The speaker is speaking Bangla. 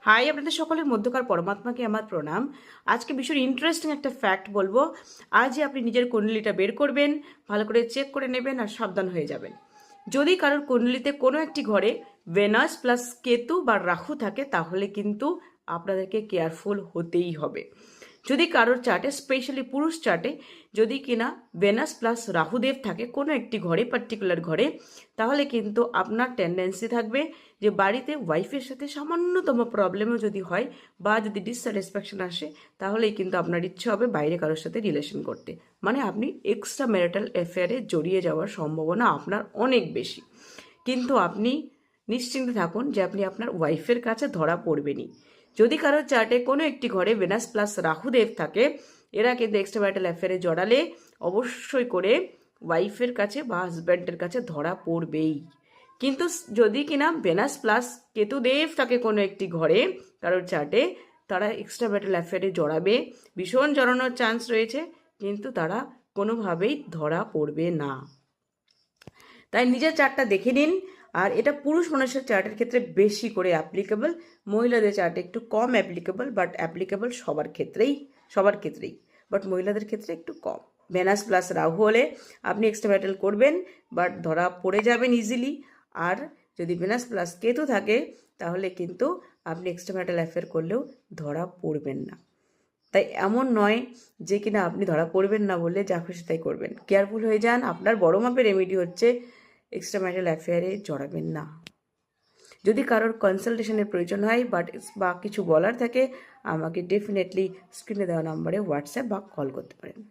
হাই, আপনাদের সকলের মধ্যকার পরমাত্মাকে আমার প্রণাম। আজকে ভীষণ ইন্টারেস্টিং একটা ফ্যাক্ট বলবো। আজই আপনি নিজের কুণ্ডলিটা বের করবেন, ভালো করে চেক করে নেবেন আর সাবধান হয়ে যাবেন। যদি কারোর কুণ্ডলিতে কোনো একটি ঘরে ভেনাস প্লাস কেতু বা রাহু থাকে, তাহলে কিন্তু আপনাদেরকে কেয়ারফুল হতেই হবে। যদি কারোর চার্টে, স্পেশালি পুরুষ চার্টে, যদি কিনা ভেনাস প্লাস রাহুদেব থাকে কোনো একটি ঘরে, পার্টিকুলার ঘরে, তাহলে কিন্তু আপনার টেন্ডেন্সি থাকবে যে বাড়িতে ওয়াইফের সাথে সামান্যতম প্রবলেমও যদি হয় বা যদি ডিসস্যাটিসফ্যাকশন আসে, তাহলেই কিন্তু আপনার ইচ্ছে হবে বাইরে কারোর সাথে রিলেশন করতে। মানে আপনি এক্সট্রা ম্যারিটাল অ্যাফেয়ারে জড়িয়ে যাওয়ার সম্ভাবনা আপনার অনেক বেশি। কিন্তু আপনি নিশ্চিন্তে থাকুন যে আপনি আপনার ওয়াইফের কাছে ধরা পড়বেনই। যদি কারোর চার্টে কোনো একটি ঘরে ভেনাস প্লাস রাহুদেব থাকে, এরা কিন্তু এক্সট্রা ম্যারিটাল অ্যাফেয়ারে জড়ালে অবশ্যই করে ওয়াইফের কাছে বা হাজব্যান্ডের কাছে ধরা পড়বেই। কিন্তু যদি কিনা ভেনাস প্লাস কেতুদেব থাকে কোনো একটি ঘরে কারোর চার্টে, তারা এক্সট্রা ম্যারিটাল অ্যাফেয়ারে জড়াবে, ভীষণ জড়ানোর চান্স রয়েছে, কিন্তু তারা কোনোভাবেই ধরা পড়বে না। তাই নিজের চার্টটা দেখে নিন। আর এটা পুরুষ মানুষের চার্টের ক্ষেত্রে বেশি করে অ্যাপ্লিকেবল, মহিলাদের চার্টে একটু কম অ্যাপ্লিকেবল, বাট অ্যাপ্লিকেবল সবার ক্ষেত্রেই, বাট মহিলাদের ক্ষেত্রে একটু কম। ভেনাস প্লাস রাহু হলে আপনি এক্সট্রা ব্যাটেল করবেন, বাট ধরা পড়ে যাবেন ইজিলি। আর যদি ভেনাস প্লাস কেতু থাকে, তাহলে কিন্তু আপনি এক্সট্রা ব্যাটেল অ্যাফেয়ার করলেও ধরা পড়বেন না। তাই এমন নয় যে কিনা আপনি ধরা পড়বেন না বলে যা খুশি তাই করবেন। কেয়ারফুল হয়ে যান। আপনার বড় মাপের রেমেডি হচ্ছে এক্সট্রা ম্যারিটাল অ্যাফেয়ারে জড়াবেন না। যদি কারোর কনসালটেশনের প্রয়োজন হয় বা কিছু বলার থাকে, আমাকে ডেফিনেটলি স্ক্রিনে দেওয়া নাম্বারে হোয়াটসঅ্যাপ বা কল করতে পারেন।